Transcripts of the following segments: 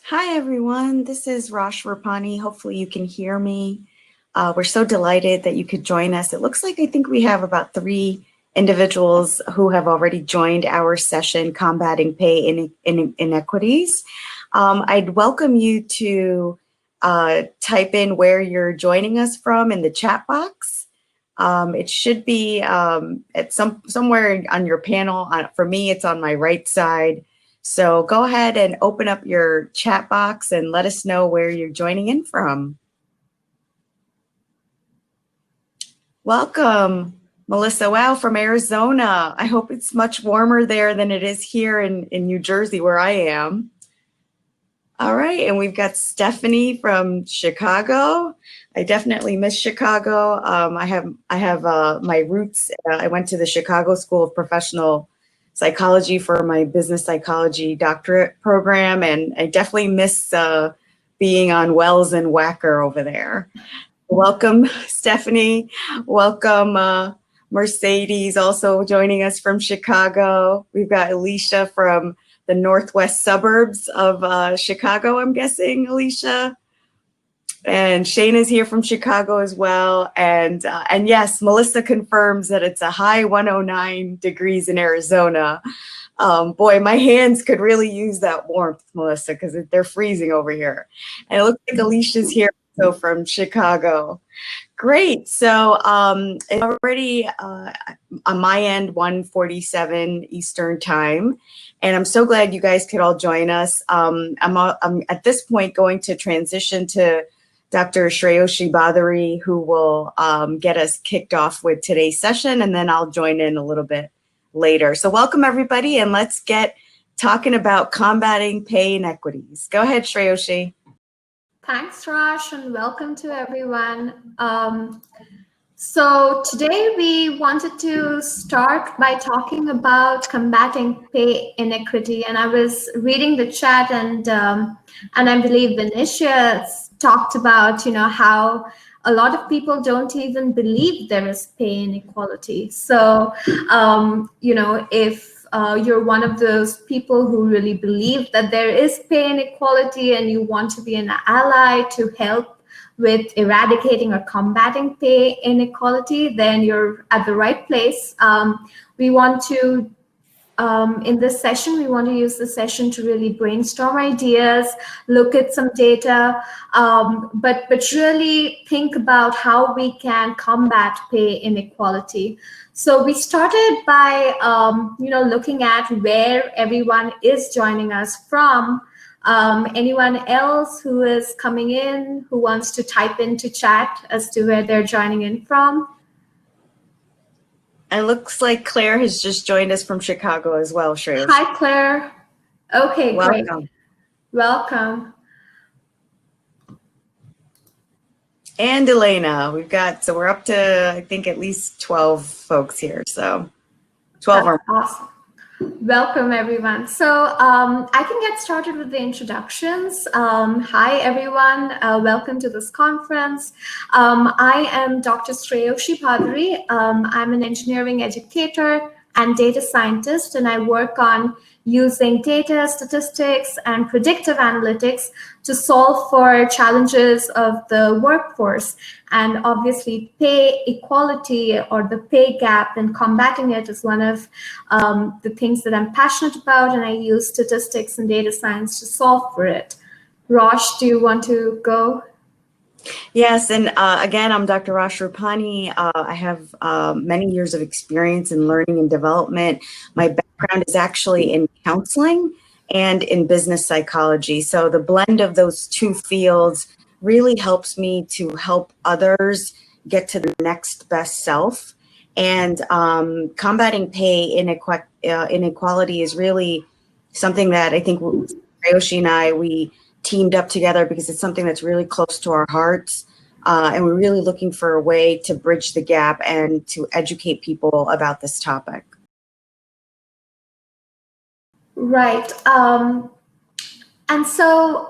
Hi, everyone. This is Rosh Rupani. Hopefully you can hear me. We're so delighted that you could join us. It looks like I think we have about 3 individuals who have already joined our session, Combating Pay Inequities. I'd welcome you to type in where you're joining us from in the chat box. It should be at somewhere on your panel. For me, it's on my right side. So go ahead and open up your chat box and let us know where you're joining in from. Welcome, Melissa. Wow, from Arizona. I hope it's much warmer there than it is here in New Jersey, where I am. All right, and we've got Stephanie from Chicago. I definitely miss Chicago. I have my roots. I went to the Chicago School of Professional Psychology for my business psychology doctorate program, and I definitely miss being on Wells and Wacker over there. Welcome, Stephanie. Welcome, Mercedes, also joining us from Chicago. We've got Alicia from the northwest suburbs of Chicago, I'm guessing, Alicia. And Shayna's here from Chicago as well. And yes, Melissa confirms that it's a high 109 degrees in Arizona. Boy, my hands could really use that warmth, Melissa, because they're freezing over here. And it looks like Alicia's here also from Chicago. Great. So it's already on my end 1:47 Eastern time. And I'm so glad you guys could all join us. I'm at this point going to transition to Dr. Sreyoshi Bhaduri, who will get us kicked off with today's session, and then I'll join in a little bit later. So welcome, everybody, and let's get talking about combating pay inequities. Go ahead, Sreyoshi. Thanks, Raj, and welcome to everyone. So today we wanted to start by talking about combating pay inequity. And I was reading the chat, and I believe Vinicius talked about, how a lot of people don't even believe there is pay inequality. So, if you're one of those people who really believe that there is pay inequality and you want to be an ally to help with eradicating or combating pay inequality, then you're at the right place. We want to, in this session, we want to use the session to really brainstorm ideas, look at some data, but really think about how we can combat pay inequality. So we started by, looking at where everyone is joining us from. Anyone else who is coming in who wants to type into chat as to where they're joining in from? And it looks like Claire has just joined us from Chicago as well, Shreya. Hi, Claire. Okay, welcome. Great. Welcome. And Elena, so we're up to, I think, at least 12 folks here. So 12 That's awesome. Welcome, everyone. So I can get started with the introductions. Hi, everyone. Welcome to this conference. I am Dr. Sreyoshi Bhaduri. I'm an engineering educator and data scientist, and I work on using data, statistics, and predictive analytics to solve for challenges of the workforce. And obviously, pay equality or the pay gap and combating it is one of the things that I'm passionate about, and I use statistics and data science to solve for it. Rosh, do you want to go? Yes, and again, I'm Dr. Rosh Rupani. I have many years of experience in learning and development. My background is actually in counseling and in business psychology. So the blend of those two fields really helps me to help others get to the next best self. And combating pay inequality is really something that I think Sreyoshi and I teamed up together because it's something that's really close to our hearts. And we're really looking for a way to bridge the gap and to educate people about this topic. Right. And so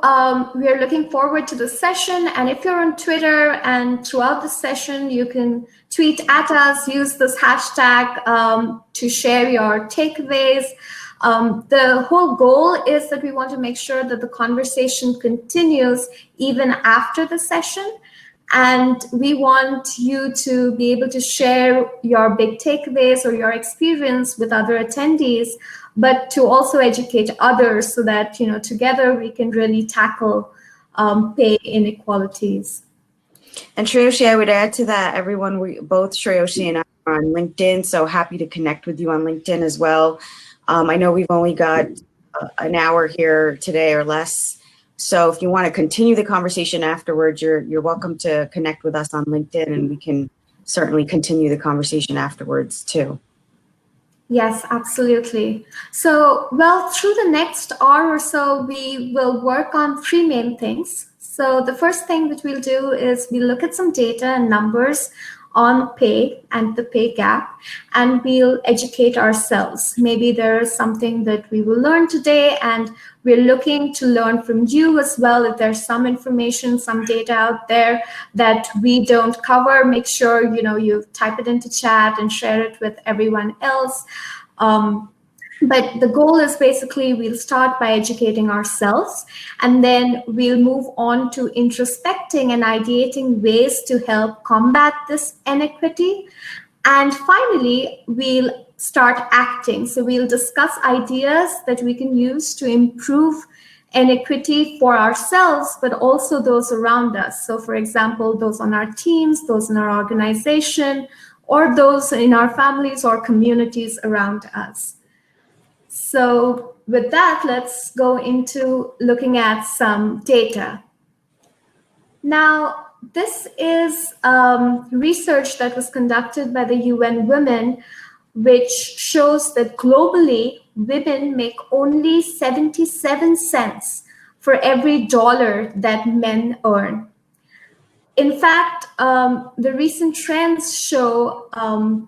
we're looking forward to the session. And if you're on Twitter and throughout the session, you can tweet at us, use this hashtag to share your takeaways. The whole goal is that we want to make sure that the conversation continues even after the session. And we want you to be able to share your big takeaways or your experience with other attendees, but to also educate others so that, you know, together we can really tackle pay inequalities. And Sreyoshi, I would add to that, everyone, both Sreyoshi and I are on LinkedIn, so happy to connect with you on LinkedIn as well. I know we've only got an hour here today or less. So if you want to continue the conversation afterwards, you're welcome to connect with us on LinkedIn, and we can certainly continue the conversation afterwards too. Yes, absolutely. So, well, through the next hour or so, we will work on three main things. So the first thing that we'll do is we look at some data and numbers on pay and the pay gap, and we'll educate ourselves. Maybe there's something that we will learn today, and we're looking to learn from you as well. If there's some information, some data out there that we don't cover, make sure, you know, you type it into chat and share it with everyone else. But the goal is basically we'll start by educating ourselves, and then we'll move on to introspecting and ideating ways to help combat this inequity. And finally, we'll start acting. So we'll discuss ideas that we can use to improve inequity for ourselves, but also those around us. So for example, those on our teams, those in our organization, or those in our families or communities around us. So with that, let's go into looking at some data. Now, this is research that was conducted by the UN Women, which shows that globally, women make only 77 cents for every dollar that men earn. In fact, the recent trends show,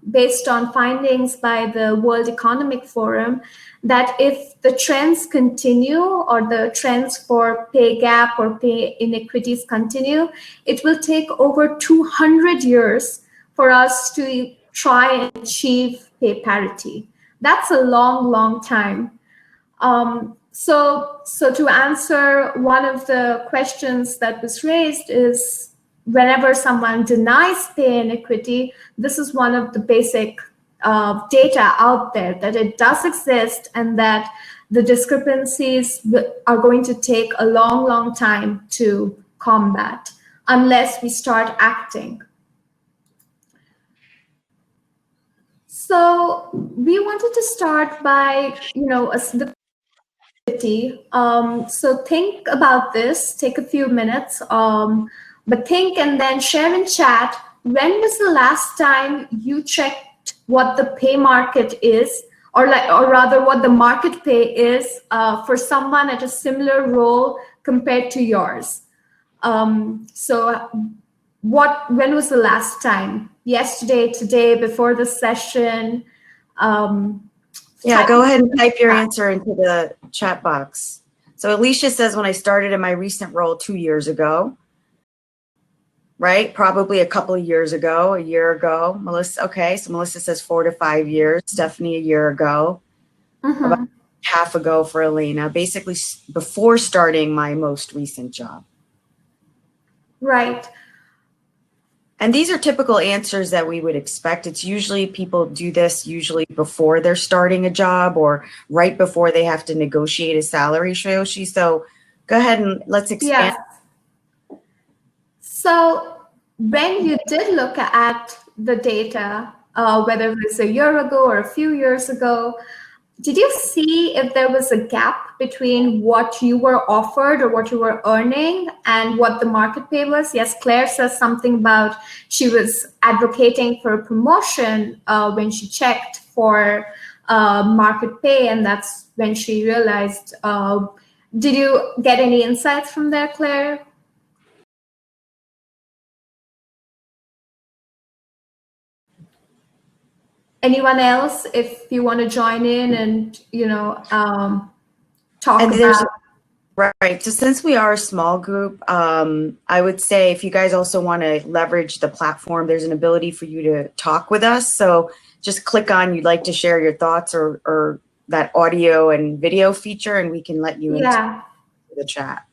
based on findings by the World Economic Forum, that if the trends continue, or the trends for pay gap or pay inequities continue, it will take over 200 years for us to try and achieve pay parity. That's a long, long time. So to answer one of the questions that was raised is, whenever someone denies pay inequity, this is one of the basic data out there, that it does exist and that the discrepancies are going to take a long, long time to combat unless we start acting. So we wanted to start by, you know, so think about this, take a few minutes, but think and then share in chat, when was the last time you checked what the pay market is, or rather what the market pay is for someone at a similar role compared to yours? So when was the last time? Yesterday, today, before the session? Yeah, go ahead and type your answer into the chat box. So Alicia says, when I started in my recent role 2 years ago, right? Probably a couple of years ago, a year ago. Melissa, okay, so Melissa says 4 to 5 years. Stephanie, a year ago. About half ago for Elena, basically before starting my most recent job. Right. And these are typical answers that we would expect. It's usually people do this usually before they're starting a job or right before they have to negotiate a salary, Sreyoshi. So go ahead and let's expand. Yeah. So when you did look at the data, whether it was a year ago or a few years ago, did you see if there was a gap between what you were offered or what you were earning and what the market pay was? Yes, Claire says something about she was advocating for a promotion when she checked for market pay, and that's when she realized. Did you get any insights from there, Claire? Anyone else, if you want to join in and, you know, talk about. Right. So since we are a small group, I would say if you guys also want to leverage the platform, there's an ability for you to talk with us. So just click on you'd like to share your thoughts or that audio and video feature, and we can let you Yeah. into the chat.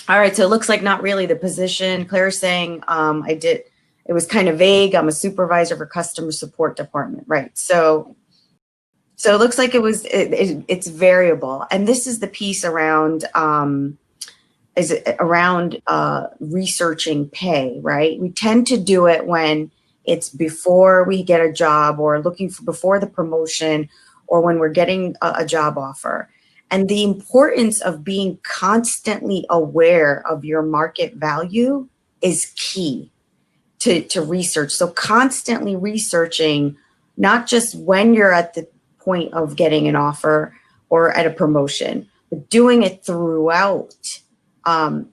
All right, so it looks like not really the position. Claire's saying it was kind of vague. I'm a supervisor for customer support department, right? So it looks like it's variable, and this is the piece around researching pay, right? We tend to do it when it's before we get a job, or looking for before the promotion, or when we're getting a job offer. And the importance of being constantly aware of your market value is key to research. So constantly researching, not just when you're at the point of getting an offer or at a promotion, but doing it throughout, and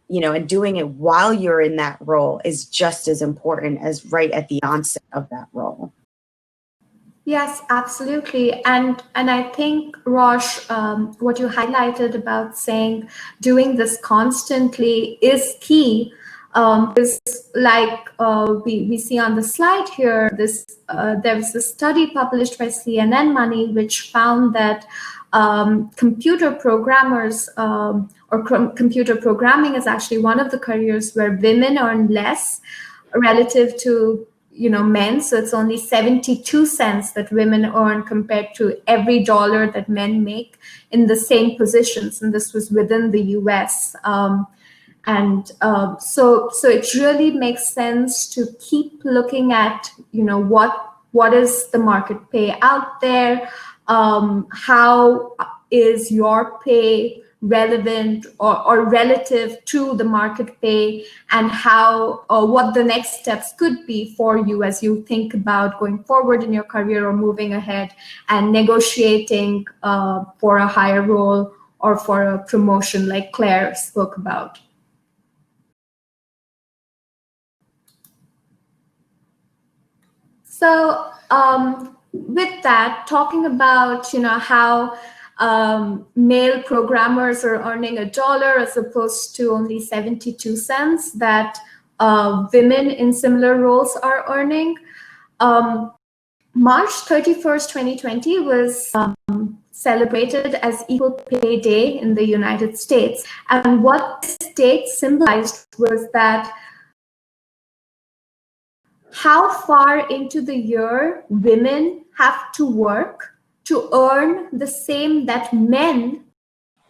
doing it while you're in that role is just as important as right at the onset of that role. Yes, absolutely. And I think, Rosh, what you highlighted about saying doing this constantly is key. Is like we see on the slide here, there was a study published by CNN Money which found that computer programmers computer programming is actually one of the careers where women earn less relative to men. So it's only 72 cents that women earn compared to every dollar that men make in the same positions, and this was within the US. So it really makes sense to keep looking at what is the market pay out there, how is your pay relevant or relative to the market pay, and how what the next steps could be for you as you think about going forward in your career or moving ahead and negotiating for a higher role or for a promotion like Claire spoke about. So with that, talking about how male programmers are earning $1 as opposed to only 72 cents that women in similar roles are earning. March 31st, 2020 was celebrated as Equal Pay Day in the United States. And what this date symbolized was that how far into the year women have to work to earn the same that men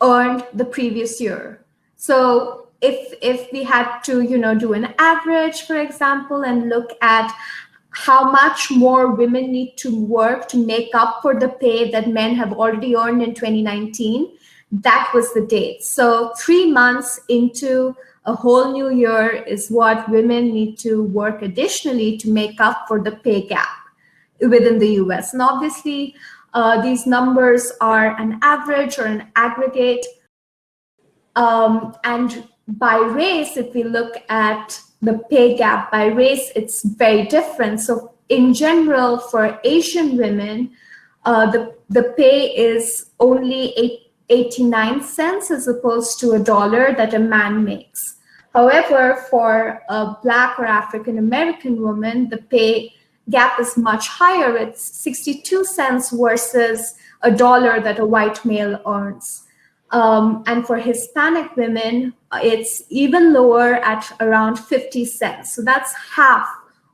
earned the previous year. So if we had to do an average, for example, and look at how much more women need to work to make up for the pay that men have already earned in 2019, that was the date. So 3 months into a whole new year is what women need to work additionally to make up for the pay gap within the US. And obviously, these numbers are an average or an aggregate. And by race, if we look at the pay gap by race, it's very different. So in general, for Asian women, the pay is only 89 cents as opposed to $1 that a man makes. However, for a Black or African American woman, the pay gap is much higher. It's 62 cents versus $1 that a white male earns. And for Hispanic women, it's even lower at around 50 cents. So that's half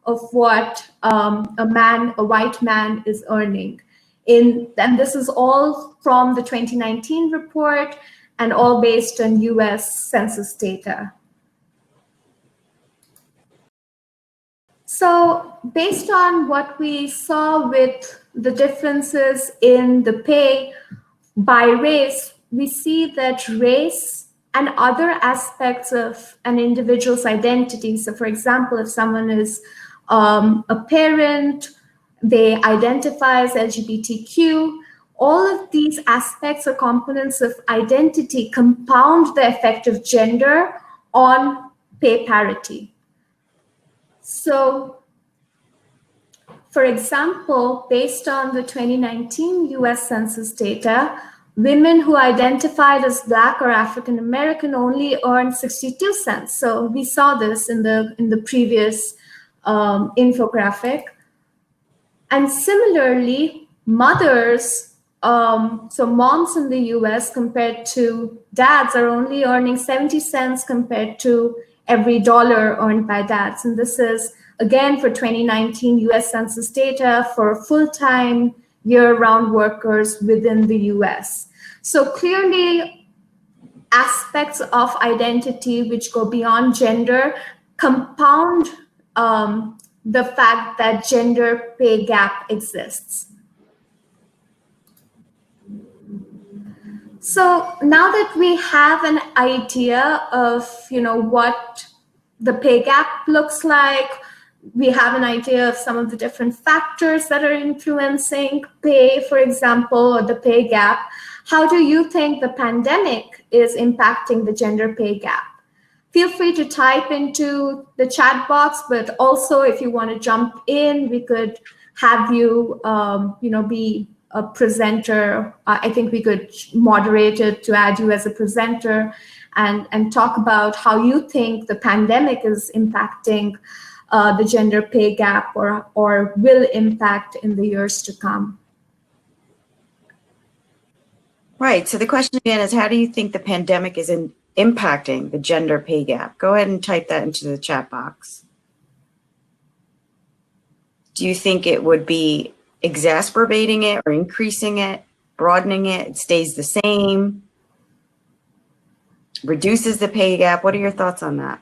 of what a white man is earning. And this is all from the 2019 report and all based on US Census data. So based on what we saw with the differences in the pay by race, we see that race and other aspects of an individual's identity. So for example, if someone is a parent, they identify as LGBTQ, all of these aspects or components of identity compound the effect of gender on pay parity. So, for example, based on the 2019 US Census data, women who identified as Black or African American only earned 62 cents. So we saw this in the previous infographic. And similarly, mothers So moms in the US compared to dads are only earning 70 cents compared to every dollar earned by dads. And this is, again, for 2019 US Census data for full-time year-round workers within the US. So clearly, aspects of identity which go beyond gender compound the fact that gender pay gap exists. So now that we have an idea of, what the pay gap looks like, we have an idea of some of the different factors that are influencing pay, for example, or the pay gap. How do you think the pandemic is impacting the gender pay gap? Feel free to type into the chat box, but also if you want to jump in, we could have you, be a presenter. I think we could moderate it to add you as a presenter and talk about how you think the pandemic is impacting the gender pay gap or will impact in the years to come. Right. So the question again is, how do you think the pandemic is impacting the gender pay gap? Go ahead and type that into the chat box. Do you think it would be exacerbating it or increasing it, broadening it? It stays the same, reduces the pay gap? What are your thoughts on that?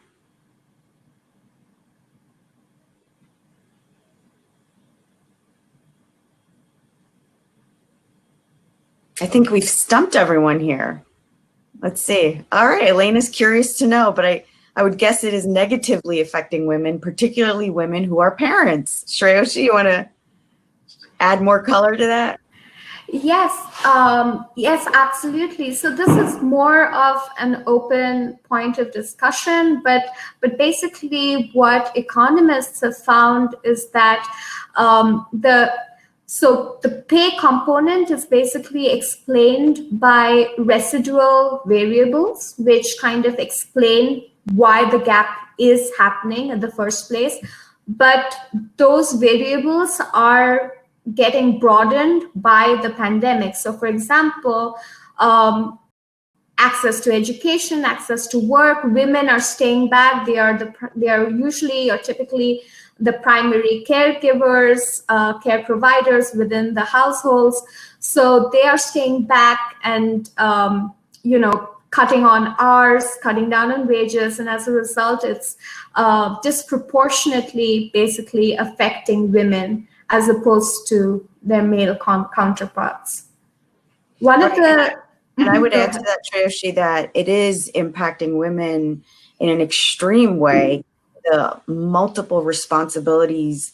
I think we've stumped everyone here. Let's see. All right, Elena's curious to know, but I would guess it is negatively affecting women, particularly women who are parents. Sreyoshi, you want to add more color to that? Yes, yes, absolutely. So this is more of an open point of discussion, but basically what economists have found is that the pay component is basically explained by residual variables, which kind of explain why the gap is happening in the first place. But those variables are getting broadened by the pandemic. So for example, access to education, access to work, women are staying back. They are usually or typically the primary caregivers, care providers within the households. So they are staying back and, cutting on hours, cutting down on wages. And as a result, it's disproportionately basically affecting women as opposed to their male counterparts. One of the... And I would add to that, Sreyoshi, that it is impacting women in an extreme way, the multiple responsibilities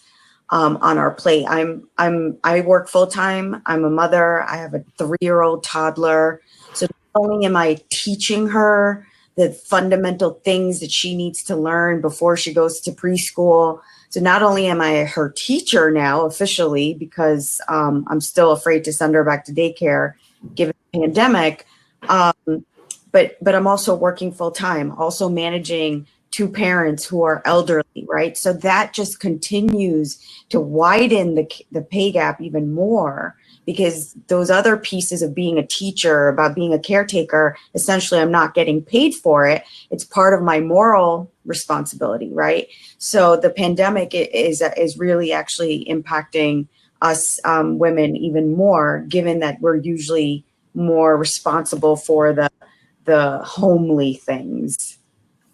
on our plate. I work full-time. I'm a mother. I have a 3-year-old toddler. So not only am I teaching her the fundamental things that she needs to learn before she goes to preschool. So not only am I her teacher now officially, because I'm still afraid to send her back to daycare given the pandemic, but I'm also working full time, also managing 2 parents who are elderly, right? So that just continues to widen the pay gap even more, because those other pieces of being a teacher, about being a caretaker, essentially I'm not getting paid for it. It's part of my moral responsibility, right? So the pandemic is really actually impacting us women even more, given that we're usually more responsible for the homely things.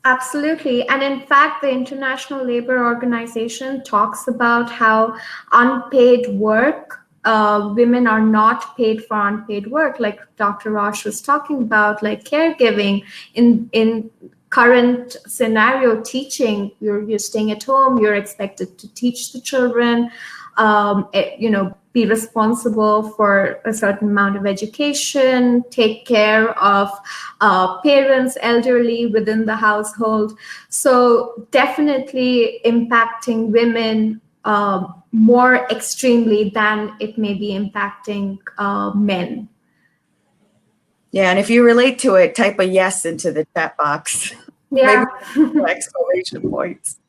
Absolutely. And in fact, the International Labor Organization talks about how unpaid work, women are not paid for unpaid work, like Dr. Rosh was talking about, like caregiving. In current scenario, teaching, you're staying at home, you're expected to teach the children, be responsible for a certain amount of education, take care of parents, elderly within the household. So definitely impacting women more extremely than it may be impacting men. Yeah, and if you relate to it, type a yes into the chat box. Yeah. Maybe exclamation points.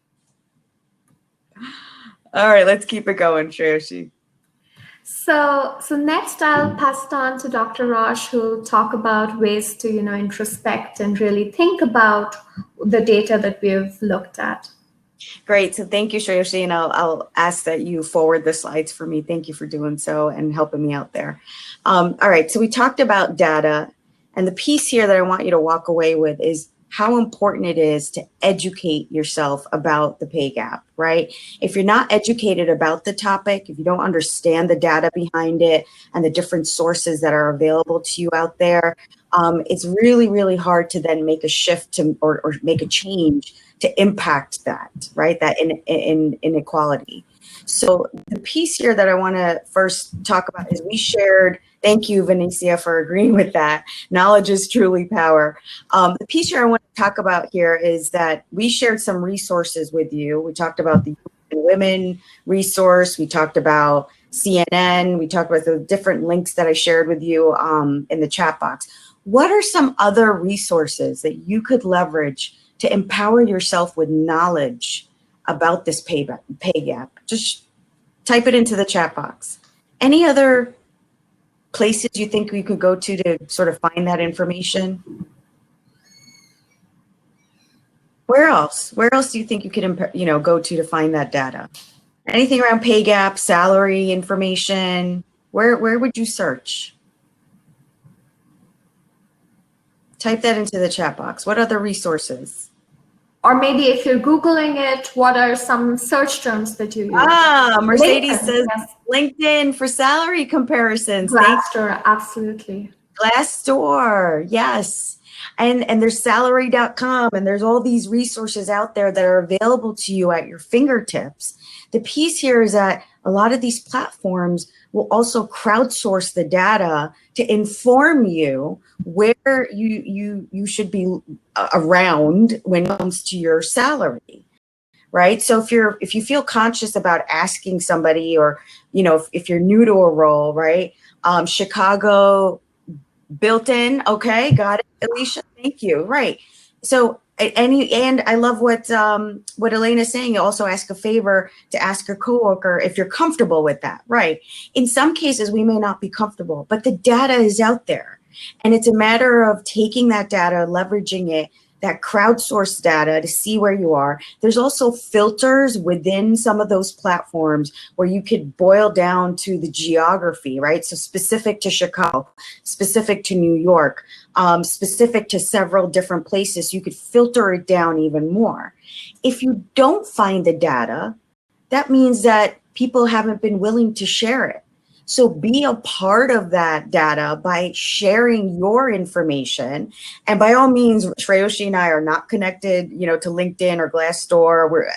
All right, let's keep it going, Sreyoshi. So next I'll pass it on to Dr. Rosh, who'll talk about ways to, introspect and really think about the data that we've looked at. Great. So thank you, Sreyoshi, and I'll ask that you forward the slides for me. Thank you for doing so and helping me out there. All right. So we talked about data, and the piece here that I want you to walk away with is how important it is to educate yourself about the pay gap, right? If you're not educated about the topic, if you don't understand the data behind it and the different sources that are available to you out there, it's really, really hard to then make a shift to or make a change to impact that, right? That in inequality. So the piece here that I want to first talk about is we shared, thank you, Venetia, for agreeing with that. Knowledge is truly power. The piece here I want to talk about here is that we shared some resources with you. We talked about the women resource. We talked about CNN. We talked about the different links that I shared with you in the chat box. What are some other resources that you could leverage to empower yourself with knowledge about this pay gap? Just type it into the chat box. Any other places you think we could go to sort of find that information? Where else? Where else do you think you could, go to find that data? Anything around pay gap, salary information? Where would you search? Type that into the chat box. What other resources? Or maybe if you're Googling it, what are some search terms that you use? Mercedes LinkedIn, says yes. LinkedIn for salary comparisons. Glassdoor, absolutely. Glassdoor, yes. And there's salary.com, and there's all these resources out there that are available to you at your fingertips. The piece here is that a lot of these platforms will also crowdsource the data to inform you where you should be around when it comes to your salary, right? So if you feel conscious about asking somebody, or if you're new to a role, right? Chicago built in, okay, got it, Alicia, thank you, right? So and I love what Elena's saying. Also ask a favor to ask your coworker if you're comfortable with that, right? In some cases, we may not be comfortable, but the data is out there. And it's a matter of taking that data, leveraging it, that crowdsourced data to see where you are. There's also filters within some of those platforms where you could boil down to the geography, right? So specific to Chicago, specific to New York, specific to several different places, you could filter it down even more. If you don't find the data, that means that people haven't been willing to share it. So be a part of that data by sharing your information. And by all means, Sreyoshi and I are not connected, to LinkedIn or Glassdoor,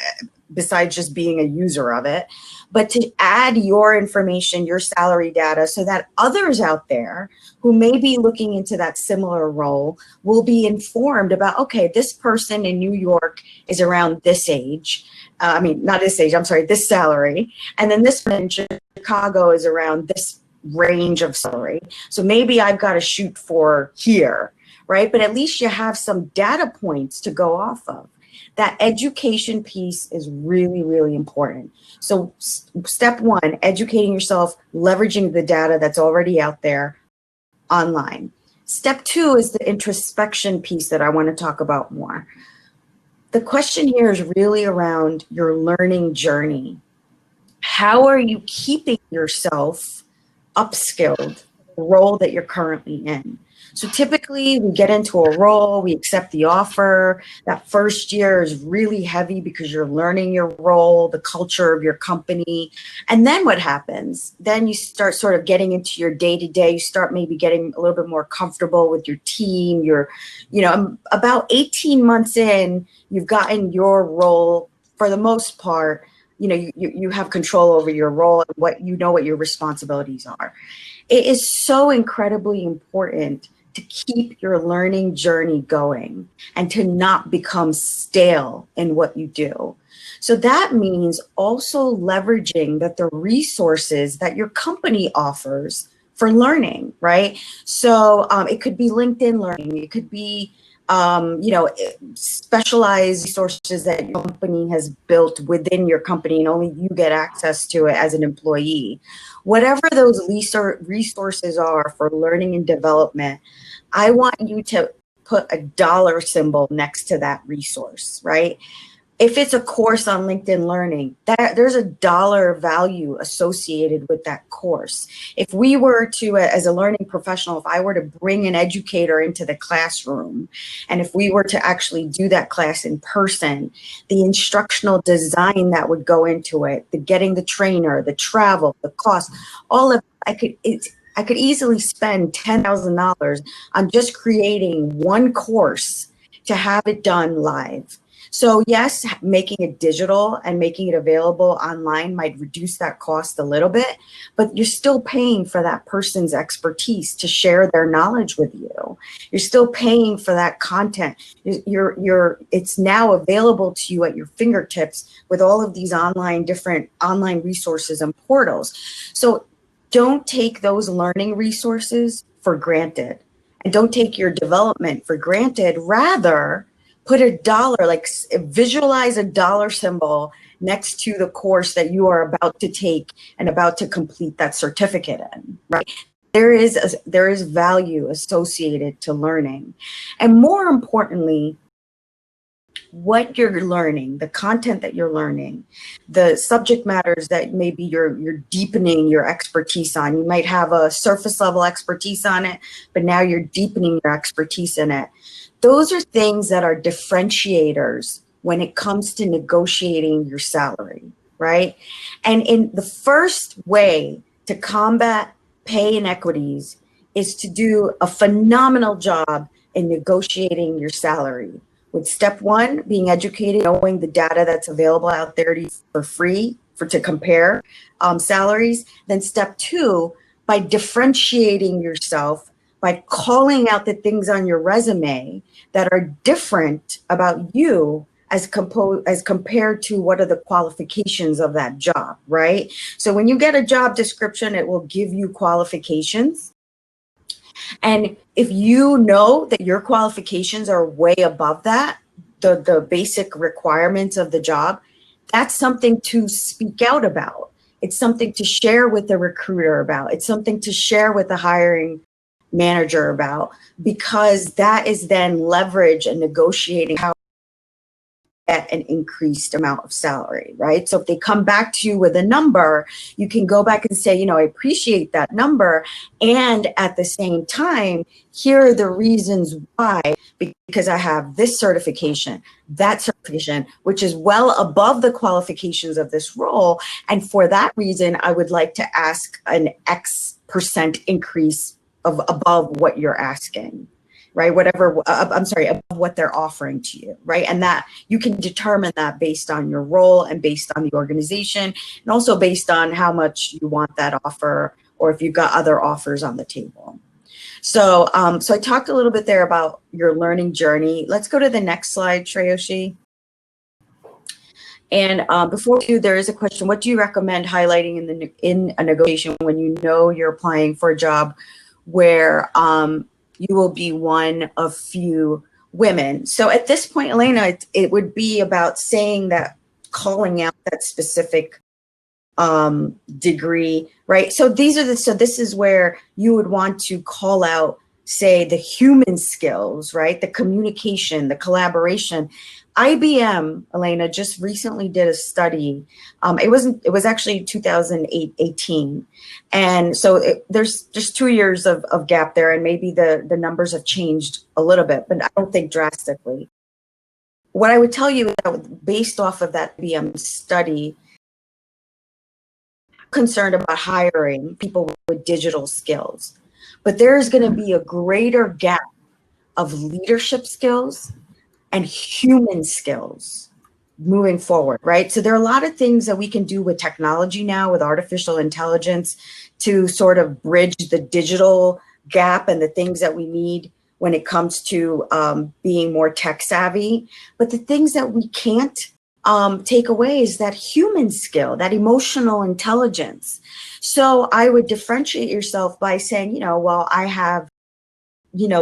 besides just being a user of it, but to add your information, your salary data, so that others out there who may be looking into that similar role will be informed about, okay, this person in New York is around this age. Not this age, I'm sorry, this salary. And then this one in Chicago is around this range of salary. So maybe I've got to shoot for here, right? But at least you have some data points to go off of. That education piece is really, really important. So step one, educating yourself, leveraging the data that's already out there online. Step two is the introspection piece that I want to talk about more. The question here is really around your learning journey. How are you keeping yourself upskilled, the role that you're currently in? So typically we get into a role, we accept the offer. That first year is really heavy because you're learning your role, the culture of your company. And then what happens? Then you start sort of getting into your day-to-day. You start maybe getting a little bit more comfortable with your team. You're, about 18 months in, you've gotten your role for the most part. You have control over your role and what your responsibilities are. It is so incredibly important to keep your learning journey going and to not become stale in what you do. So that means also leveraging the resources that your company offers for learning, right? So it could be LinkedIn Learning, it could be you know, specialized resources that your company has built within your company and only you get access to it as an employee. Whatever those resources are for learning and development, I want you to put a dollar symbol next to that resource, right? If it's a course on LinkedIn Learning, there's a dollar value associated with that course. If we were to, as a learning professional, if I were to bring an educator into the classroom, and if we were to actually do that class in person, the instructional design that would go into it, the getting the trainer, the travel, the cost, all of I could easily spend $10,000 on just creating one course to have it done live. So yes, making it digital and making it available online might reduce that cost a little bit, but you're still paying for that person's expertise to share their knowledge with you. You're still paying for that content. It's now available to you at your fingertips with all of these different online resources and portals. So don't take those learning resources for granted, and don't take your development for granted. Rather, put a dollar, like visualize a dollar symbol next to the course that you are about to take and about to complete that certificate in, right? There is value associated to learning. And more importantly, what you're learning, the content that you're learning, the subject matters that maybe you're deepening your expertise on. You might have a surface level expertise on it, but now you're deepening your expertise in it. Those are things that are differentiators when it comes to negotiating your salary, right? And in the first way to combat pay inequities is to do a phenomenal job in negotiating your salary. With step one, being educated, knowing the data that's available out there for free to compare salaries. Then step two, by differentiating yourself, by calling out the things on your resume that are different about you as compared to what are the qualifications of that job, right? So when you get a job description, it will give you qualifications. And if you know that your qualifications are way above that, the basic requirements of the job, that's something to speak out about. It's something to share with the recruiter about. It's something to share with the hiring manager about, because that is then leverage and negotiating how get an increased amount of salary, right? So if they come back to you with a number, you can go back and say, you know, I appreciate that number. And at the same time, here are the reasons why, because I have this certification, that certification, which is well above the qualifications of this role. And for that reason, I would like to ask an X% increase above what you're asking. Right, whatever, I'm sorry, above what they're offering to you, right? And that you can determine that based on your role and based on the organization, and also based on how much you want that offer, or if you've got other offers on the table. So, so I talked a little bit there about your learning journey. Let's go to the next slide, Sreyoshi. And before we do, there is a question: what do you recommend highlighting in a negotiation when you know you're applying for a job where you will be one of few women? So at this point, Elena, it would be about saying that, calling out that specific degree, right? So this is where you would want to call out, say, the human skills, right? The communication, the collaboration. IBM, Elena, just recently did a study. It was actually 2018. And so there's just 2 years of gap there, and maybe the numbers have changed a little bit, but I don't think drastically. What I would tell you is that based off of that IBM study, concerned about hiring people with digital skills, but there's going to be a greater gap of leadership skills and human skills moving forward, right? So there are a lot of things that we can do with technology now, with artificial intelligence, to sort of bridge the digital gap and the things that we need when it comes to being more tech savvy. But the things that we can't take away is that human skill, that emotional intelligence. So I would differentiate yourself by saying, you know, well, I have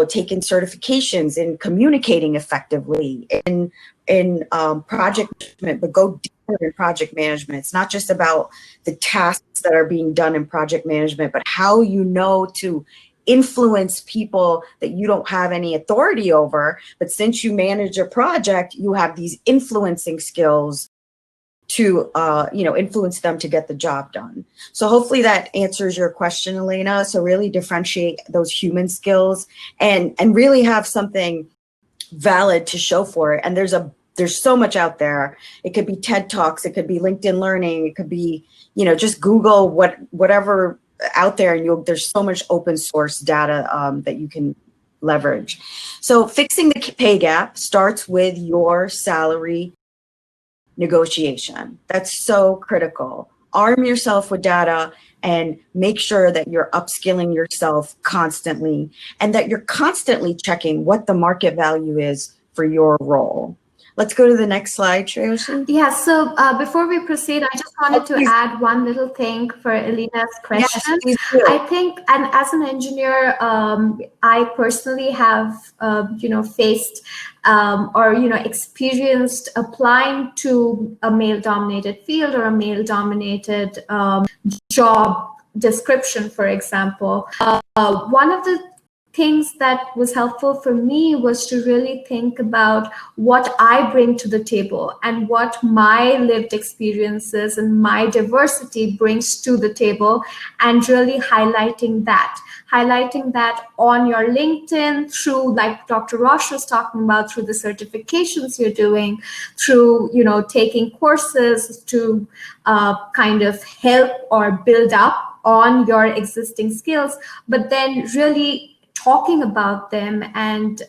taken certifications in communicating effectively in project management, but go deeper in project management. It's not just about the tasks that are being done in project management, but how to influence people that you don't have any authority over. But since you manage a project, you have these influencing skills to influence them to get the job done. So hopefully that answers your question, Elena. So really differentiate those human skills and really have something valid to show for it. And there's so much out there. It could be TED Talks, it could be LinkedIn Learning, it could be, just Google whatever out there, and there's so much open source data that you can leverage. So fixing the pay gap starts with your salary negotiation. That's so critical. Arm yourself with data and make sure that you're upskilling yourself constantly and that you're constantly checking what the market value is for your role. Let's go to the next slide, Sreyoshi. Yeah, so before we proceed, I just wanted to add one little thing for Elena's question. Yes, please do. I think, and as an engineer, I personally have, faced or, experienced applying to a male-dominated field or a male-dominated job description, for example. One of the things that was helpful for me was to really think about what I bring to the table and what my lived experiences and my diversity brings to the table, and really highlighting that on your LinkedIn through, like Dr. Rosh was talking about, through the certifications you're doing, through, taking courses to kind of help or build up on your existing skills, but then really talking about them and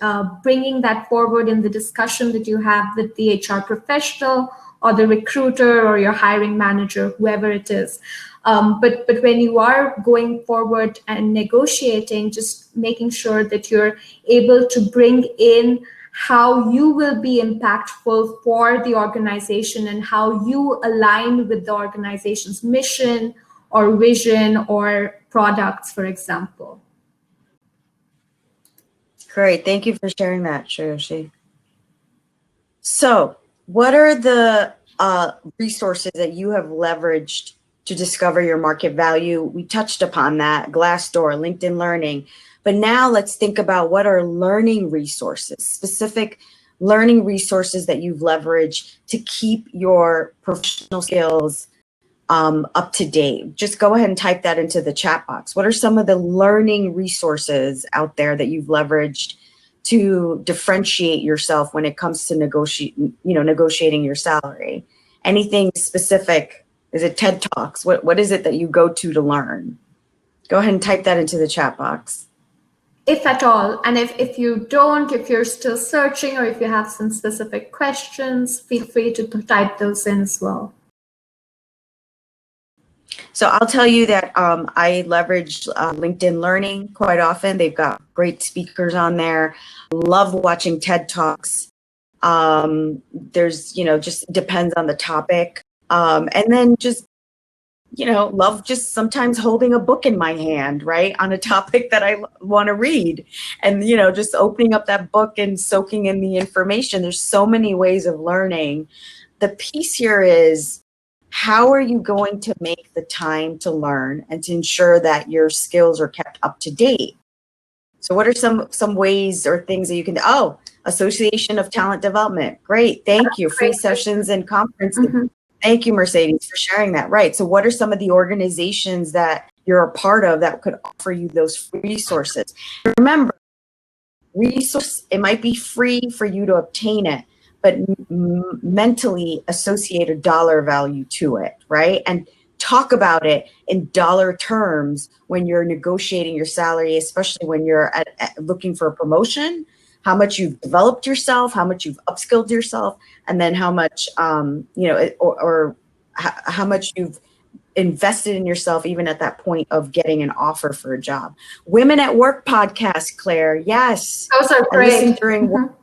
bringing that forward in the discussion that you have with the HR professional or the recruiter or your hiring manager, whoever it is. But when you are going forward and negotiating, just making sure that you're able to bring in how you will be impactful for the organization and how you align with the organization's mission or vision or products, for example. Great. Thank you for sharing that, Sreyoshi. So what are the resources that you have leveraged to discover your market value? We touched upon that, Glassdoor, LinkedIn Learning. But now let's think about what are learning resources, specific learning resources that you've leveraged to keep your professional skills up to date. Just go ahead and type that into the chat box. What are some of the learning resources out there that you've leveraged to differentiate yourself when it comes to negotiating your salary? Anything specific? Is it TED Talks? What is it that you go to learn? Go ahead and type that into the chat box. If at all, and if you don't, if you're still searching, or if you have some specific questions, feel free to type those in as well. So I'll tell you that I leverage LinkedIn Learning quite often. They've got great speakers on there. Love watching TED Talks. There's, just depends on the topic. And then just, love just sometimes holding a book in my hand, right, on a topic that I want to read. And, just opening up that book and soaking in the information. There's so many ways of learning. The piece here is, how are you going to make the time to learn and to ensure that your skills are kept up to date? So what are some ways or things that you can do? Oh, Association of Talent Development. Great. Thank you. Free sessions and conferences. Mm-hmm. Thank you, Mercedes, for sharing that. Right. So what are some of the organizations that you're a part of that could offer you those resources? Remember, it might be free for you to obtain it, but mentally associate a dollar value to it, right? And talk about it in dollar terms when you're negotiating your salary, especially when you're looking for a promotion, how much you've developed yourself, how much you've upskilled yourself, and then how much, or how much you've invested in yourself, even at that point of getting an offer for a job. Women at Work podcast, Claire. Yes. Those are great. During work.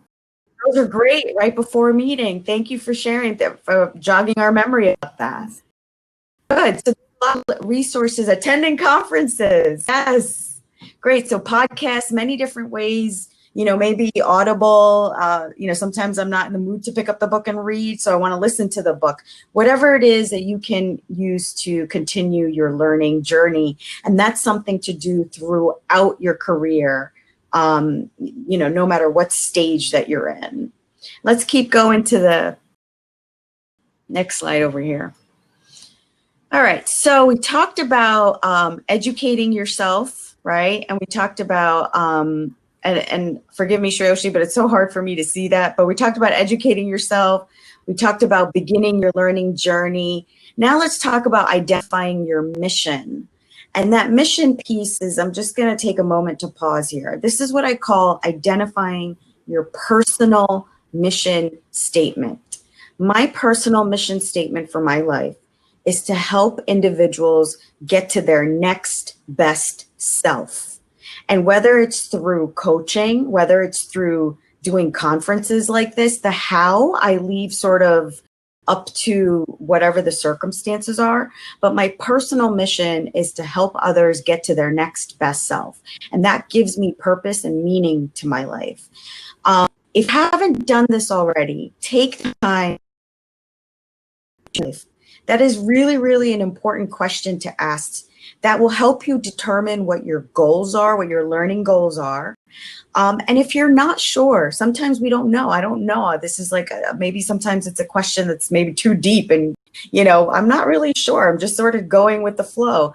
Those are great right before a meeting. Thank you for sharing that, for jogging our memory about that. Good. So a lot of resources, attending conferences. Yes. Great. So podcasts, many different ways, maybe Audible, sometimes I'm not in the mood to pick up the book and read, so I want to listen to the book. Whatever it is that you can use to continue your learning journey. And that's something to do throughout your career, no matter what stage that you're in. Let's keep going to the next slide over here. All right, so we talked about educating yourself, right? And we talked about, and forgive me, Sreyoshi, but it's so hard for me to see that, but we talked about educating yourself. We talked about beginning your learning journey. Now let's talk about identifying your mission. And that mission piece is, I'm just gonna take a moment to pause here. This is what I call identifying your personal mission statement. My personal mission statement for my life is to help individuals get to their next best self. And whether it's through coaching, whether it's through doing conferences like this, the how I leave sort of up to whatever the circumstances are. But my personal mission is to help others get to their next best self. And that gives me purpose and meaning to my life. If you haven't done this already, take time. That is really, really an important question to ask. That will help you determine what your goals are, what your learning goals are. And if you're not sure, sometimes we don't know. I don't know. This is like, maybe sometimes it's a question that's maybe too deep and, I'm not really sure. I'm just sort of going with the flow.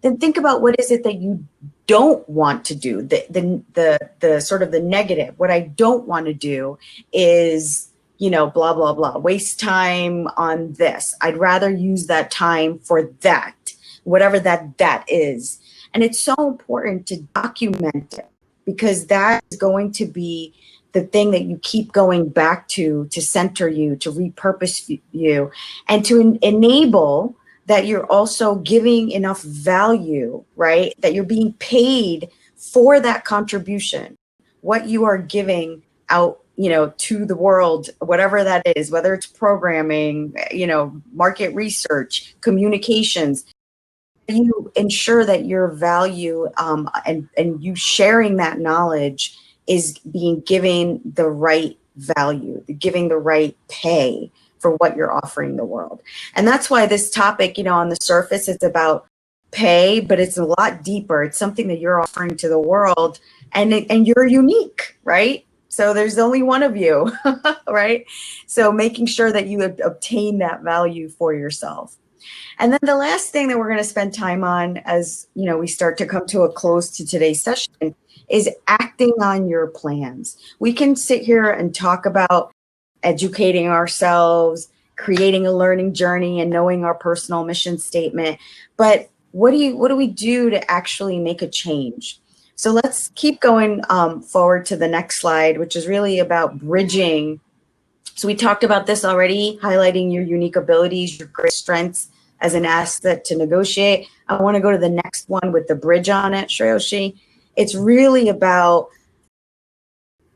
Then think about what is it that you don't want to do, the sort of the negative. What I don't want to do is, blah, blah, blah, waste time on this. I'd rather use that time for that, whatever that is. And it's so important to document it, because that is going to be the thing that you keep going back to center you, to repurpose you, and to enable that you're also giving enough value, right? That you're being paid for that contribution, what you are giving out, to the world, whatever that is, whether it's programming, market research, communications. You ensure that your value and you sharing that knowledge is being given the right value, giving the right pay for what you're offering the world. And that's why this topic, on the surface, it's about pay, but it's a lot deeper. It's something that you're offering to the world, and you're unique, right? So there's only one of you, right? So making sure that you obtain that value for yourself. And then the last thing that we're going to spend time on as, we start to come to a close to today's session is acting on your plans. We can sit here and talk about educating ourselves, creating a learning journey, and knowing our personal mission statement. But what do we do to actually make a change? So let's keep going forward to the next slide, which is really about bridging. So we talked about this already, highlighting your unique abilities, your great strengths as an asset to negotiate. I want to go to the next one with the bridge on it, Sreyoshi. It's really about,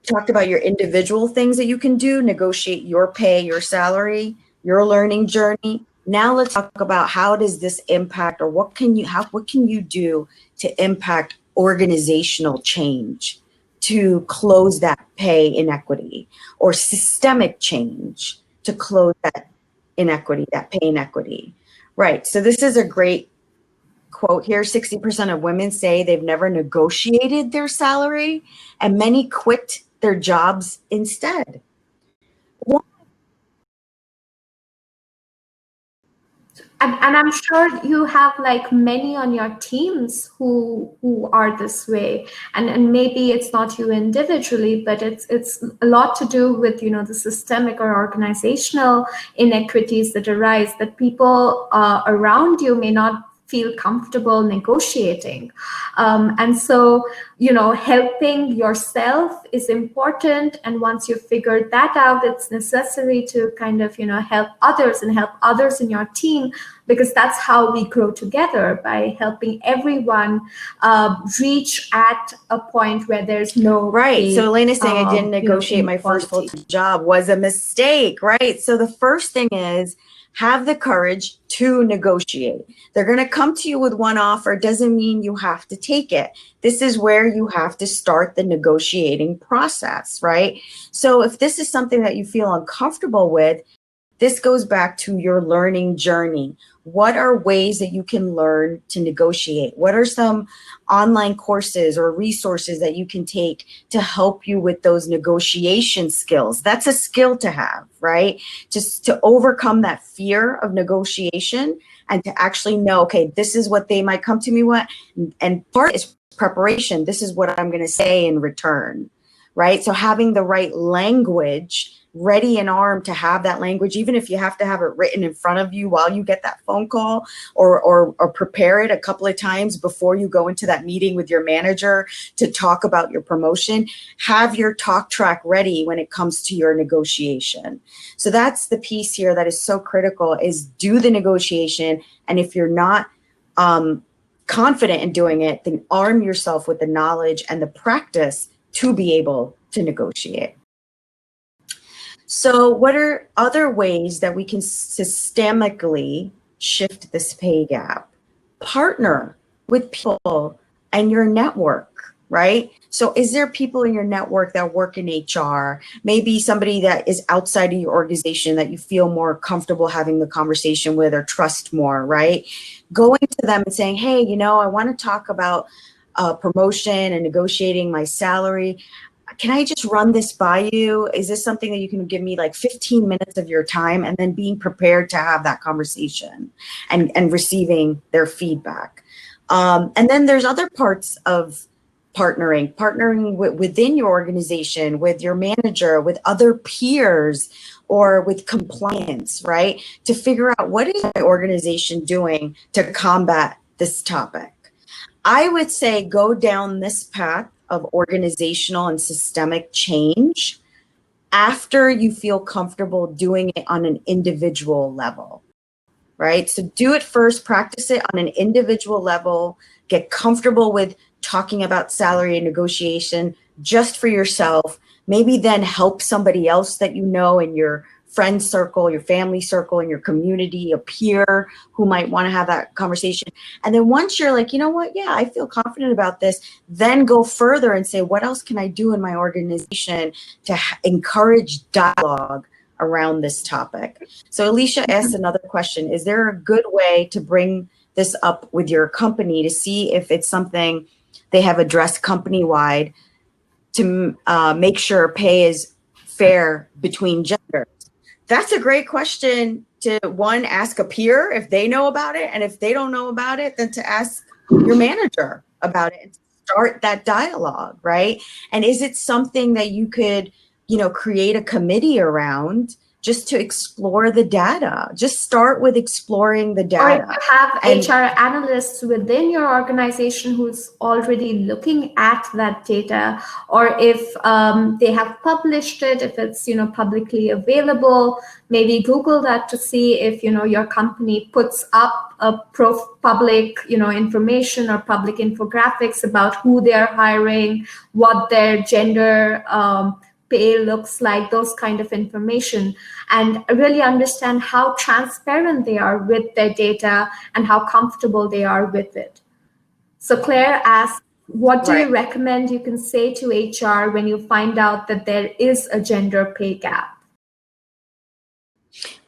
talked about your individual things that you can do, negotiate your pay, your salary, your learning journey. Now let's talk about how does this impact, or what can you do to impact organizational change to close that pay inequity, or systemic change to close that inequity, that pay inequity. Right. So this is a great quote here. 60% of women say they've never negotiated their salary, and many quit their jobs instead. And I'm sure you have like many on your teams who are this way, and maybe it's not you individually, but it's a lot to do with the systemic or organizational inequities that arise, that people around you may not feel comfortable negotiating. And so helping yourself is important. And once you've figured that out, it's necessary to kind of, help others and help others in your team, because that's how we grow together, by helping everyone reach at a point where there's no Right. So Elena's saying I didn't negotiate my first inequality. full-time job was a mistake, right? So the first thing is have the courage to negotiate. They're going to come to you with one offer. Doesn't mean you have to take it. This is where you have to start the negotiating process, right? So if this is something that you feel uncomfortable with, this goes back to your learning journey. What are ways that you can learn to negotiate? What are some online courses or resources that you can take to help you with those negotiation skills? That's a skill to have, right? Just to overcome that fear of negotiation and to actually know, okay, this is what they might come to me with. And part is preparation. This is what I'm going to say in return, right? So having the right language ready and armed to have that language, even if you have to have it written in front of you while you get that phone call, or prepare it a couple of times before you go into that meeting with your manager to talk about your promotion. Have your talk track ready when it comes to your negotiation. So that's the piece here that is so critical, is do the negotiation. And if you're not confident in doing it, then arm yourself with the knowledge and the practice to be able to negotiate. So what are other ways that we can systemically shift this pay gap? Partner with people and your network, right? So is there people in your network that work in HR? Maybe somebody that is outside of your organization that you feel more comfortable having the conversation with or trust more, right? Going to them and saying, hey, I want to talk about promotion and negotiating my salary. Can I just run this by you? Is this something that you can give me like 15 minutes of your time? And then being prepared to have that conversation and receiving their feedback. And then there's other parts of partnering within your organization, with your manager, with other peers, or with compliance, right? To figure out what is my organization doing to combat this topic. I would say go down this path of organizational and systemic change after you feel comfortable doing it on an individual level, right? So do it first, practice it on an individual level, get comfortable with talking about salary and negotiation just for yourself, maybe then help somebody else that you know in your friend circle, your family circle, in your community, a peer who might want to have that conversation. And then once you're like, you know what, yeah, I feel confident about this, then go further and say, what else can I do in my organization to encourage dialogue around this topic? So Alicia asked another question. Is there a good way to bring this up with your company to see if it's something they have addressed company-wide to make sure pay is fair between genders? That's a great question to, one, ask a peer if they know about it. And if they don't know about it, then to ask your manager about it and start that dialogue, right? And is it something that you could, create a committee around just to explore the data? Just start with exploring the data. Or if you have HR analysts within your organization who's already looking at that data, or if they have published it, if it's publicly available, maybe Google that to see if your company puts up a public information or public infographics about who they're hiring, what their gender pay looks like, those kind of information, and really understand how transparent they are with their data and how comfortable they are with it. So Claire asks, what do you recommend you can say to HR when you find out that there is a gender pay gap?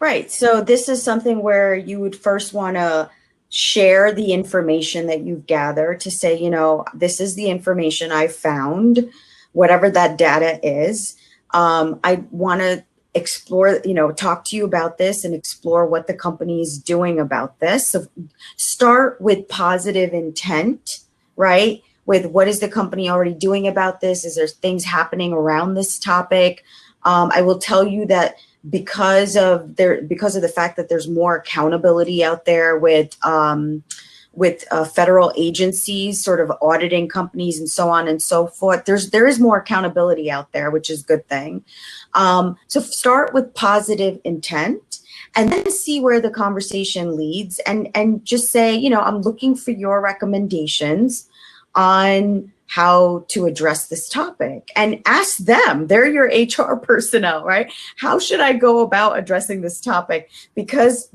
Right. So this is something where you would first want to share the information that you've gathered to say, this is the information I found, whatever that data is. I want to explore, talk to you about this and explore what the company is doing about this. So start with positive intent, right? With what is the company already doing about this? Is there things happening around this topic? I will tell you that because of the fact that there's more accountability out there with with federal agencies, sort of auditing companies and so on and so forth. There is more accountability out there, which is a good thing. So start with positive intent and then see where the conversation leads, and just say, you know, I'm looking for your recommendations on how to address this topic, and ask them. They're your HR personnel, right? How should I go about addressing this topic? Because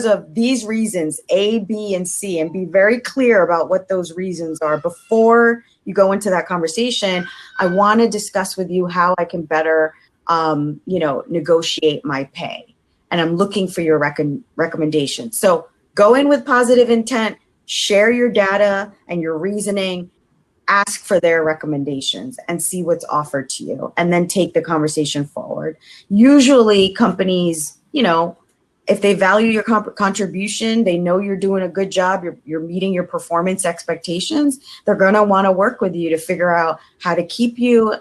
of these reasons, A, B, and C, and be very clear about what those reasons are before you go into that conversation. I want to discuss with you how I can better, you know, negotiate my pay, and I'm looking for your recommendations. So go in with positive intent, share your data and your reasoning, ask for their recommendations and see what's offered to you, and then take the conversation forward. Usually companies, you know, if they value your contribution, they know you're doing a good job, you're meeting your performance expectations, they're going to want to work with you to figure out how to keep you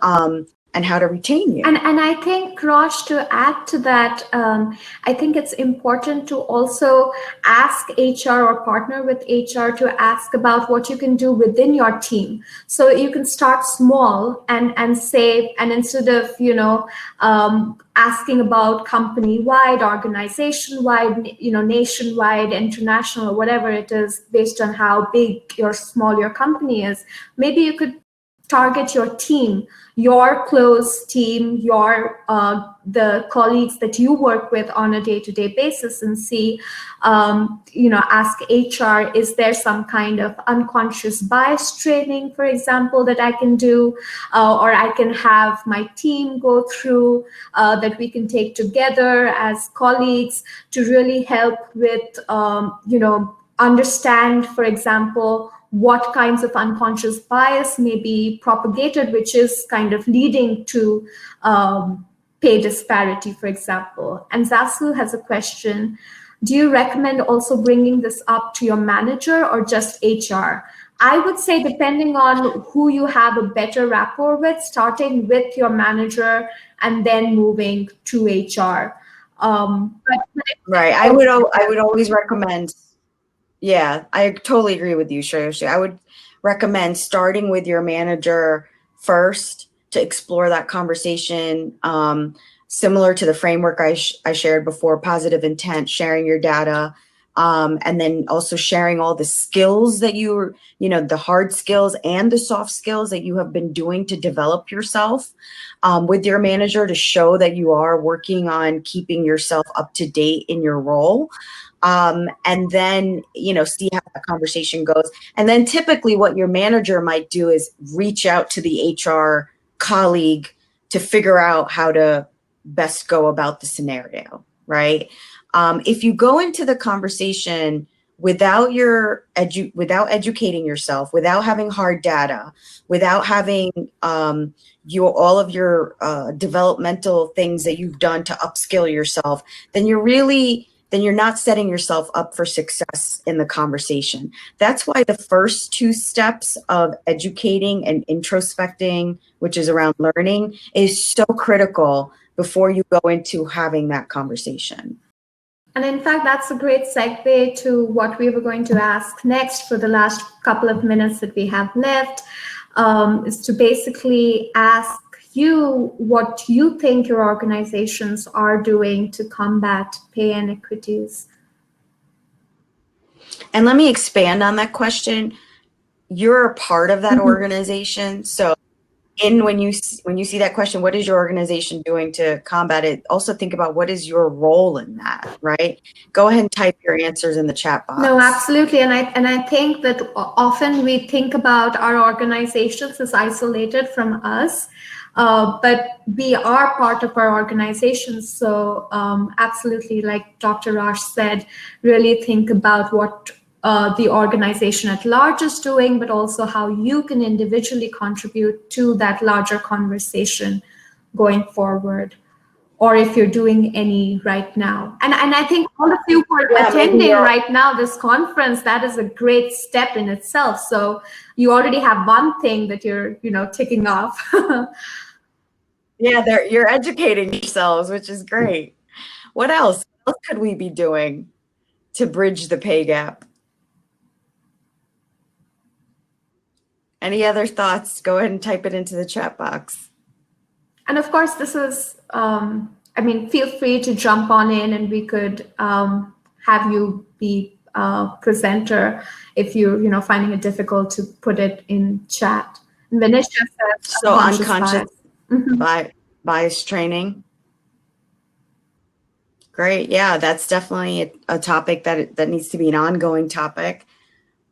and how to retain you. And I think, Rosh, to add to that, I think it's important to also ask HR or partner with HR to ask about what you can do within your team. So you can start small and say, and instead of, you know, asking about company-wide, organization-wide, you know, nationwide, international, whatever it is, based on how big or small your company is, maybe you could target your team, your close team, your the colleagues that you work with on a day-to-day basis, and see, you know, ask HR, is there some kind of unconscious bias training, for example, that I can do, or I can have my team go through, that we can take together as colleagues to really help with, you know, understand, for example, what kinds of unconscious bias may be propagated, which is kind of leading to pay disparity, for example. And Zasu has a question. Do you recommend also bringing this up to your manager or just HR? I would say, depending on who you have a better rapport with, starting with your manager and then moving to HR. Right. I would always recommend. Yeah, I totally agree with you, Sreyoshi. I would recommend starting with your manager first to explore that conversation, similar to the framework I shared before: positive intent, sharing your data, and then also sharing all the skills that you know, the hard skills and the soft skills that you have been doing to develop yourself, with your manager, to show that you are working on keeping yourself up to date in your role. And then, you know, see how the conversation goes. And then typically what your manager might do is reach out to the HR colleague to figure out how to best go about the scenario, right? If you go into the conversation without without educating yourself, without having hard data, without having all of your developmental things that you've done to upskill yourself, then you're not setting yourself up for success in the conversation. That's why the first two steps of educating and introspecting, which is around learning, is so critical before you go into having that conversation. And in fact, that's a great segue to what we were going to ask next for the last couple of minutes that we have left, is to basically ask you what you think your organizations are doing to combat pay inequities. And let me expand on that question. You're a part of that organization. So when you see that question, what is your organization doing to combat it? Also think about, what is your role in that, right? Go ahead and type your answers in the chat box. No, absolutely. And I think that often we think about our organizations as isolated from us. But we are part of our organization. So absolutely, like Dr. Rosh said, really think about what the organization at large is doing, but also how you can individually contribute to that larger conversation going forward, or if you're doing any right now. And I think all of you who are attending right now this conference, that is a great step in itself. So you already have one thing that you're, you know, ticking off. Yeah, you're educating yourselves, which is great. What else? What else could we be doing to bridge the pay gap? Any other thoughts? Go ahead and type it into the chat box. And of course, this is, I mean, feel free to jump on in and we could have you be a presenter if you're finding it difficult to put it in chat. And Vinisha says So unconscious bias. bias training. Great. Yeah, that's definitely a topic that needs to be an ongoing topic.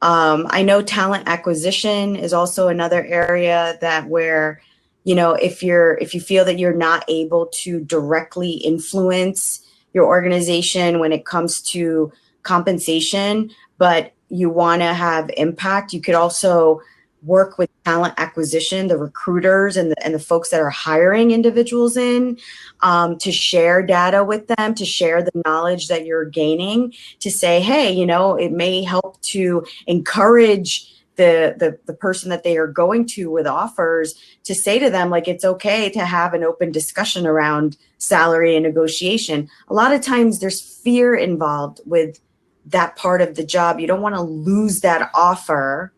I know talent acquisition is also another area where, if you feel that you're not able to directly influence your organization when it comes to compensation, but you want to have impact, you could also work with talent acquisition, the recruiters and the folks that are hiring individuals to share data with them, to share the knowledge that you're gaining, to say, hey, it may help to encourage the person that they are going to with offers, to say to them, like, it's okay to have an open discussion around salary and negotiation. A lot of times there's fear involved with that part of the job. You don't want to lose that offer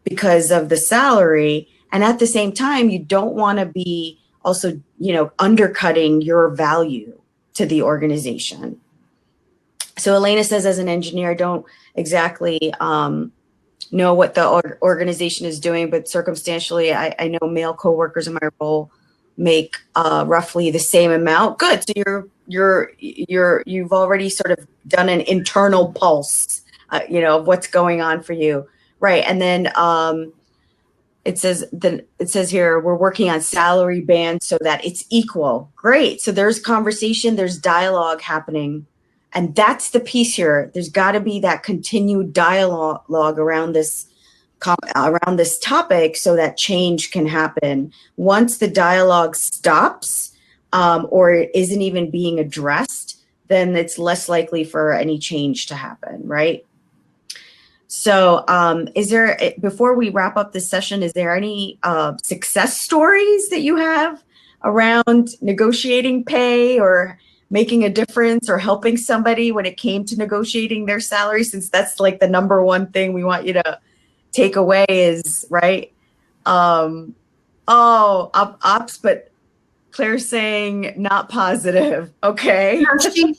because of the salary. And at the same time, you don't want to be also, undercutting your value to the organization. So Elena says, as an engineer, I don't exactly know what the organization is doing, but circumstantially, I know male coworkers in my role make roughly the same amount. Good. So you've already sort of done an internal pulse, of what's going on for you. Right. And then it says here, we're working on salary bands so that it's equal. Great. So there's conversation, there's dialogue happening. And that's the piece here. There's got to be that continued dialogue around this topic so that change can happen. Once the dialogue stops or it isn't even being addressed, then it's less likely for any change to happen, right? So before we wrap up this session, is there any success stories that you have around negotiating pay or making a difference or helping somebody when it came to negotiating their salary, since that's like the number one thing we want you to take away is, right? Ops, but Claire's saying not positive. Okay. She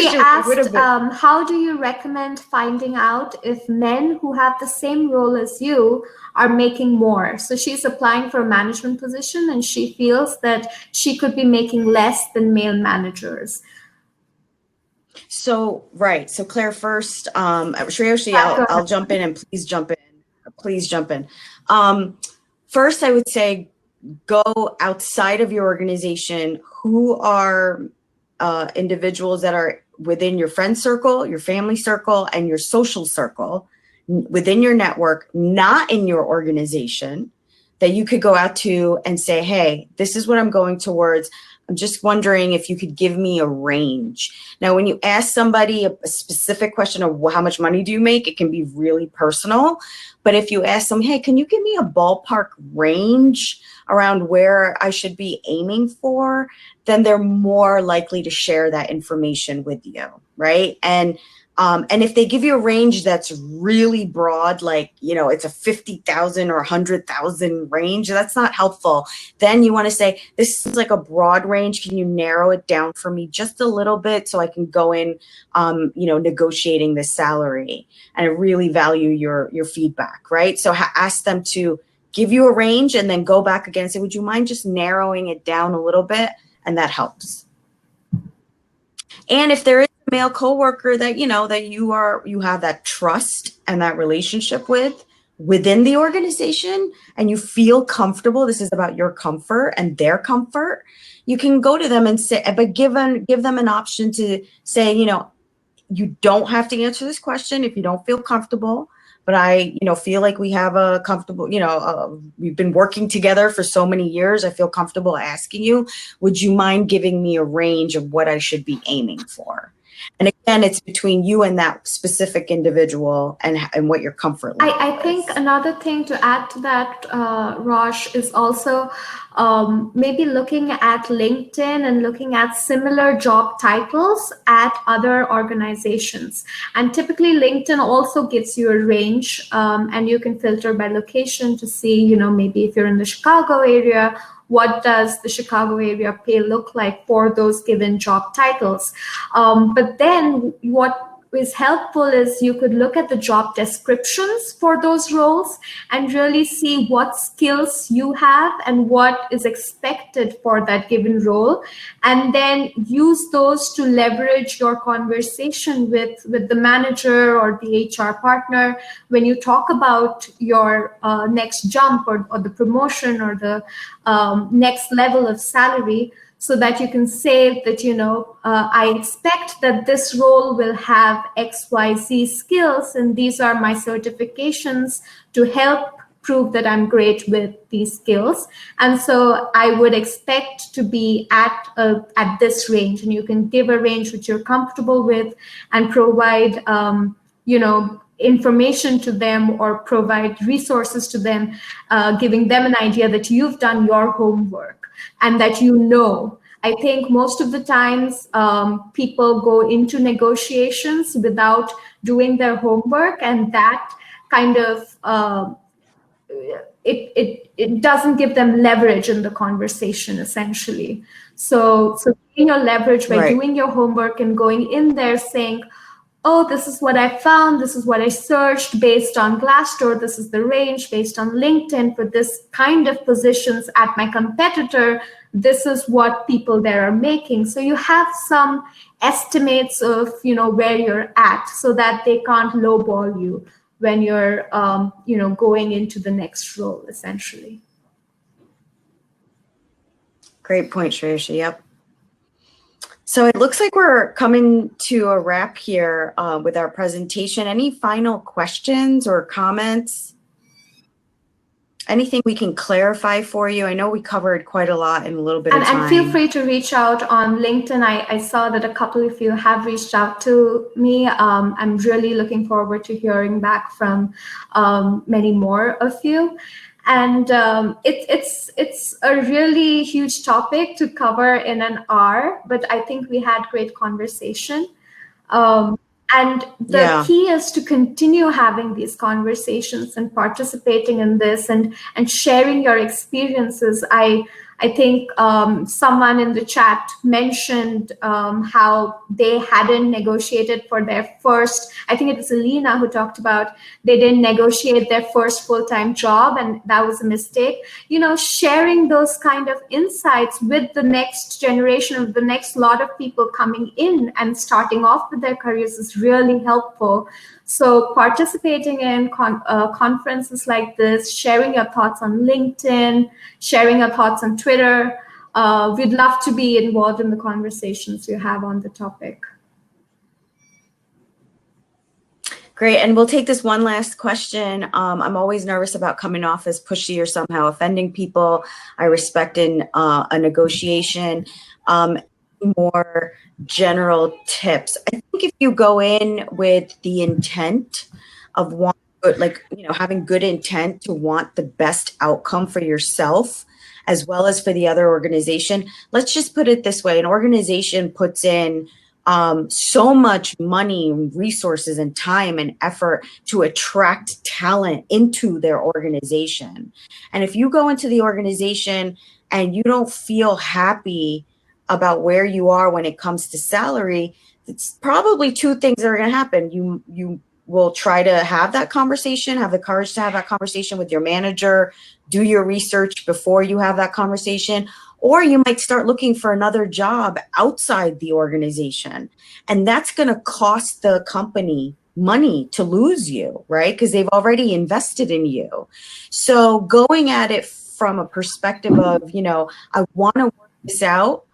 asked, how do you recommend finding out if men who have the same role as you are making more? So she's applying for a management position and she feels that she could be making less than male managers. So, right. So Claire first, Sreyoshi, I'll jump in, and please jump in. Please jump in. First, I would say, go outside of your organization. Who are individuals that are within your friend circle, your family circle, and your social circle, within your network, not in your organization, that you could go out to and say, hey, this is what I'm going towards. I'm just wondering if you could give me a range. Now, when you ask somebody a specific question of how much money do you make, it can be really personal. But if you ask them, hey, can you give me a ballpark range around where I should be aiming for, then they're more likely to share that information with you, right? And if they give you a range that's really broad, like, it's a 50,000 or 100,000 range, that's not helpful. Then you want to say, this is like a broad range. Can you narrow it down for me just a little bit so I can go in, negotiating this salary? And I really value your feedback, right? So ask them to give you a range and then go back again and say, would you mind just narrowing it down a little bit? And that helps. And if there is a male coworker that, that you have that trust and that relationship with within the organization, and you feel comfortable, this is about your comfort and their comfort, you can go to them and say, but give them an option to say, you don't have to answer this question if you don't feel comfortable, but I, feel like we have a comfortable, we've been working together for so many years. I feel comfortable asking you, would you mind giving me a range of what I should be aiming for? And again, it's between you and that specific individual and what your comfort level I think another thing to add to that, Rosh, is also maybe looking at LinkedIn and looking at similar job titles at other organizations. And typically LinkedIn also gives you a range, and you can filter by location to see, you know, maybe if you're in the Chicago area, what does the Chicago area pay look like for those given job titles? But then what is helpful is you could look at the job descriptions for those roles and really see what skills you have and what is expected for that given role, and then use those to leverage your conversation with the manager or the HR partner when you talk about your next jump or the promotion or the next level of salary, so that you can say that, you know, I expect that this role will have XYZ skills, and these are my certifications to help prove that I'm great with these skills. And so I would expect to be at this range, and you can give a range which you're comfortable with and provide, you know, information to them or provide resources to them, giving them an idea that you've done your homework and that you know. I think most of the times people go into negotiations without doing their homework, and that kind of it doesn't give them leverage in the conversation, essentially. So getting your leverage by doing your homework and going in there saying, oh, this is what I found, this is what I searched based on Glassdoor, this is the range based on LinkedIn for this kind of positions at my competitor, this is what people there are making. So you have some estimates of, you know, where you're at, so that they can't lowball you when you're, you know, going into the next role, essentially. Great point, Sreyoshi. Yep. So it looks like we're coming to a wrap here with our presentation. Any final questions or comments? Anything we can clarify for you? I know we covered quite a lot in a little bit of time. And feel free to reach out on LinkedIn. I saw that a couple of you have reached out to me. I'm really looking forward to hearing back from many more of you. And it's a really huge topic to cover in an hour, but I think we had great conversation. And the key is to continue having these conversations and participating in this and sharing your experiences. I think someone in the chat mentioned how they hadn't negotiated for their first, I think it was Alina who talked about they didn't negotiate their first full-time job, and that was a mistake. You know, sharing those kind of insights with the next generation of the next lot of people coming in and starting off with their careers is really helpful. So participating in conferences like this, sharing your thoughts on LinkedIn, sharing your thoughts on Twitter, we'd love to be involved in the conversations you have on the topic. Great, and we'll take this one last question. I'm always nervous about coming off as pushy or somehow offending people. I respect in a negotiation. More general tips. I think if you go in with the intent of having good intent to want the best outcome for yourself as well as for the other organization. Let's just put it this way. An organization puts in so much money, resources, and time and effort to attract talent into their organization. And if you go into the organization and you don't feel happy about where you are when it comes to salary, it's probably two things that are going to happen. You will try to have that conversation, have the courage to have that conversation with your manager, do your research before you have that conversation, or you might start looking for another job outside the organization. And that's going to cost the company money to lose you, right? Because they've already invested in you. So going at it from a perspective of, you know, I want to work this out,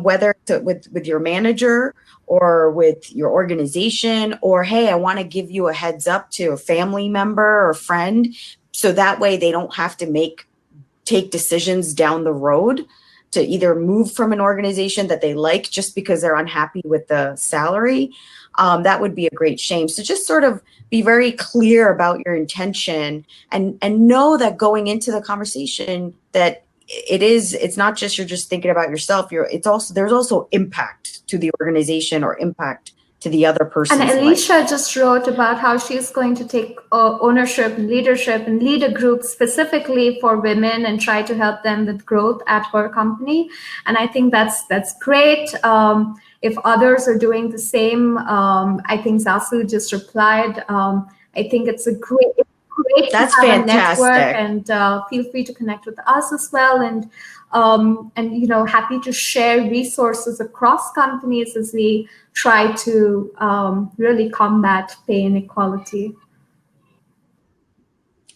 whether it's with your manager or with your organization, or, hey, I want to give you a heads up to a family member or friend, so that way they don't have to take decisions down the road to either move from an organization that they like just because they're unhappy with the salary, that would be a great shame. So just sort of be very clear about your intention and know that going into the conversation that it's not just you're just thinking about yourself. There's also impact to the organization or impact to the other person's And life. Alicia just wrote about how she's going to take ownership and leadership and lead a group specifically for women and try to help them with growth at her company. And I think that's great. If others are doing the same, I think Zasu just replied. I think it's great That's to have fantastic. a network, and feel free to connect with us as well. And happy to share resources across companies as we try to really combat pay inequality.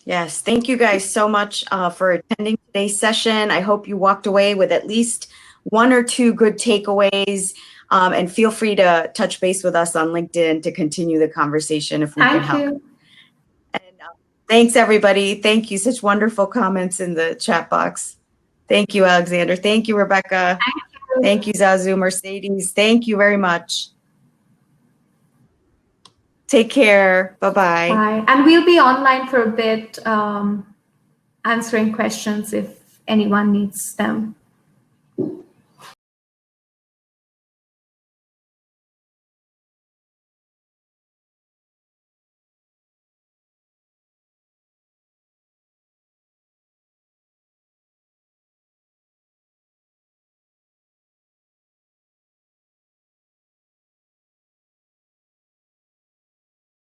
Yes, thank you guys so much for attending today's session. I hope you walked away with at least 1 or 2 good takeaways, and feel free to touch base with us on LinkedIn to continue the conversation if we can help. Thank you. And thanks, everybody. Thank you. Such wonderful comments in the chat box. Thank you, Alexander. Thank you, Rebecca. Thank you, Zazu, Mercedes. Thank you very much. Take care. Bye-bye. Bye. And we'll be online for a bit, answering questions if anyone needs them.